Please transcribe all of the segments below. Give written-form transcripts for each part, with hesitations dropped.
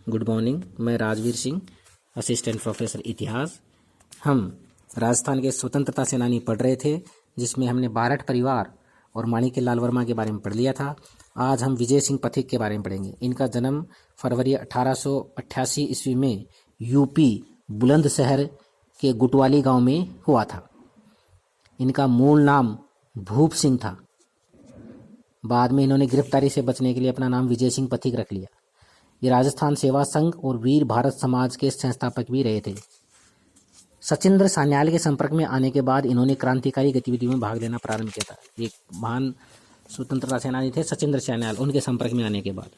Good morning. मैं Rajveer Singh, assistant professor इतिहास। हम राजस्थान के स्वतंत्रता सेनानी पढ़ रहे थे, जिसमें हमने बारठ परिवार और माणिक्य लाल वर्मा के बारे में पढ़ लिया था। आज हम विजय सिंह पथिक के बारे में पढ़ेंगे। इनका जन्म फरवरी 1888 ईस्वी में यूपी बुलंदशहर के गुटवाली गांव में हुआ था। इनका मूल नाम भूप सिंह था। बाद में इन्होंने गिरफ्तारी से बचने के लिए अपना नाम विजय सिंह पथिक रख लिया। ये राजस्थान सेवा संघ और वीर भारत समाज के संस्थापक भी रहे थे। सचिंद्र सान्याल के संपर्क में आने के बाद इन्होंने क्रांतिकारी गतिविधियों में भाग लेना प्रारंभ किया था। एक महान स्वतंत्रता सेनानी थे सचिंद्र सान्याल। उनके संपर्क में आने के बाद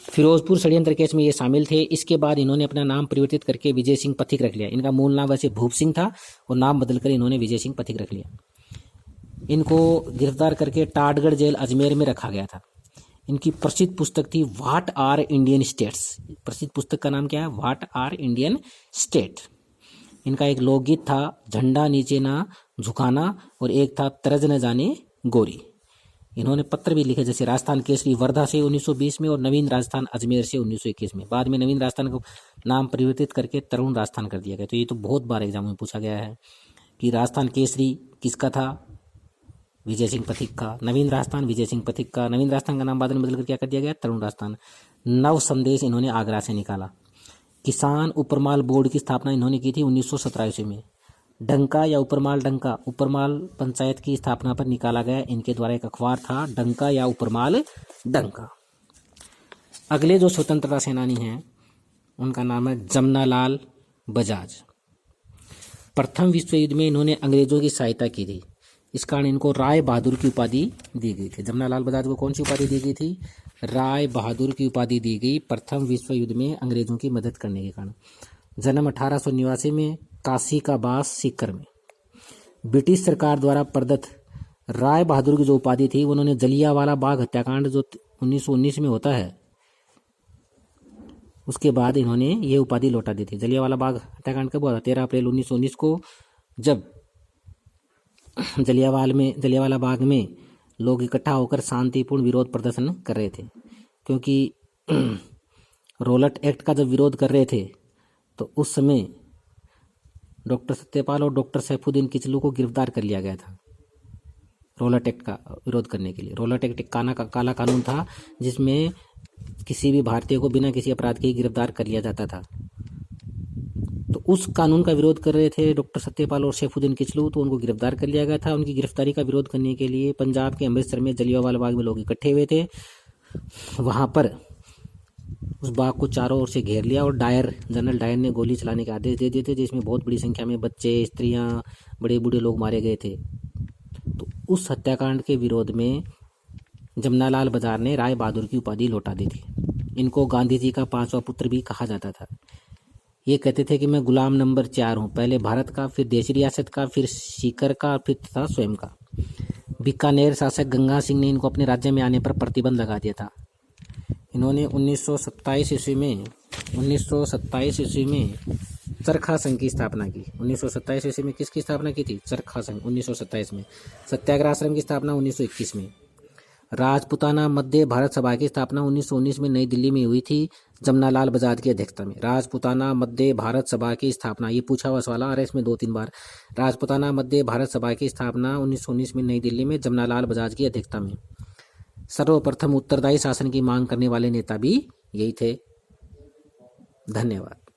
फिरोजपुर षड्यंत्र केस में ये शामिल थे। इसके बाद इन्होंने अपना नाम परिवर्तित करके विजय सिंह पथिक रख लिया। इनका मूल नाम वैसे भूप सिंह था और नाम बदलकर इन्होंने विजय सिंह पथिक रख लिया। इनको गिरफ्तार करके टाटगढ़ जेल अजमेर में रखा गया था। इनकी प्रसिद्ध पुस्तक थी व्हाट आर इंडियन स्टेट्स। प्रसिद्ध पुस्तक का नाम क्या है? What are Indian state. इनका एक लोकगीत था झंडा नीचे ना झुकाना और एक था तरज न जाने गोरी। इन्होंने पत्र भी लिखे, जैसे राजस्थान केसरी वर्धा से 1920 में और नवीन राजस्थान अजमेर से 1921 में। बाद में नवीन राजस्थान को नाम परिवर्तित करके तरुण राजस्थान कर दिया गया। तो ये तो बहुत बार एग्जाम में पूछा गया है कि राजस्थान केसरी किसका था? विजय सिंह पथिक का। नवीन राजस्थान विजय सिंह पथिक का। नवीन राजस्थान का नाम बाद में बदलकर क्या कर दिया गया? तरुण राजस्थान। नव संदेश इन्होंने आगरा से निकाला। किसान उपरमाल बोर्ड की स्थापना इन्होंने की थी 1917 ईस्वी में। डंका या उपरमाल डंका, उपरमाल पंचायत की स्थापना पर निकाला गया इनके द्वारा एक अखबार था, डंका या उपरमाल डंका। अगले जो स्वतंत्रता सेनानी हैं उनका नाम है जमनालाल बजाज। प्रथम विश्व युद्ध में इन्होंने अंग्रेजों की सहायता की थी। इस कारण इनको राय बहादुर की उपाधि दी गई थी। जमनालाल बजाज को कौन सी उपाधि दी गई थी? राय बहादुर की उपाधि दी गई प्रथम विश्व युद्ध में अंग्रेजों की मदद करने के कारण। जन्म 1889 में, काशी का बास सीकर में। ब्रिटिश सरकार द्वारा प्रदत्त राय बहादुर की जो उपाधि थी उन्होंने जलियांवाला बाग हत्याकांड जो 1919 में होता है उसके बाद इन्होंने ये उपाधि लौटा दी थी। जलियांवाला बाग हत्याकांड कब हुआ था? 13 अप्रैल 1919 को, जब जलियांवाला बाग में लोग इकट्ठा होकर शांतिपूर्ण विरोध प्रदर्शन कर रहे थे, क्योंकि रोलट एक्ट का जब विरोध कर रहे थे तो उस समय डॉक्टर सत्यपाल और डॉक्टर सैफुद्दीन किचलू को गिरफ्तार कर लिया गया था रोलट एक्ट का विरोध करने के लिए। रोलट एक्ट एक काला कानून था जिसमें किसी भी भारतीय को बिना किसी अपराध के गिरफ्तार कर लिया जाता था। तो उस कानून का विरोध कर रहे थे डॉक्टर सत्यपाल और सैफुद्दीन किचलू, तो उनको गिरफ्तार कर लिया गया था। उनकी गिरफ्तारी का विरोध करने के लिए पंजाब के अमृतसर में जलियांवाला बाग में लोग इकट्ठे हुए थे। वहां पर उस बाग को चारों ओर से घेर लिया और जनरल डायर ने गोली चलाने के आदेश दे दिए थे, जिसमें बहुत बड़ी संख्या में बच्चे, स्त्रियां, बड़े बूढ़े लोग मारे गए थे। तो उस हत्याकांड के विरोध में जमनालाल बजाज ने राय बहादुर की उपाधि लौटा दी थी। इनको गांधी जी का 5वां पुत्र भी कहा जाता था। ये कहते थे कि मैं गुलाम नंबर 4 हूँ, पहले भारत का, फिर देशी रियासत का, फिर सीकर का, फिर तथा स्वयं का। बीकानेर शासक गंगा सिंह ने इनको अपने राज्य में आने पर प्रतिबंध लगा दिया था। इन्होंने 1927 ईस्वी में चरखा संघ की स्थापना की। 1927 ईस्वी में किसकी स्थापना की थी? चरखा संघ 1927 में। सत्याग्रह आश्रम की स्थापना 1921 में। राजपुताना मध्य भारत सभा की स्थापना 1919 में नई दिल्ली में हुई थी, जमनालाल बजाज की अध्यक्षता में। राजपुताना मध्य भारत सभा की स्थापना, ये पूछा हुआ सवाल आ रहा है इसमें 2-3 बार। राजपुताना मध्य भारत सभा की स्थापना 1919 में नई दिल्ली में जमनालाल बजाज की अध्यक्षता में। सर्वप्रथम उत्तरदायी शासन की मांग करने वाले नेता भी यही थे। धन्यवाद।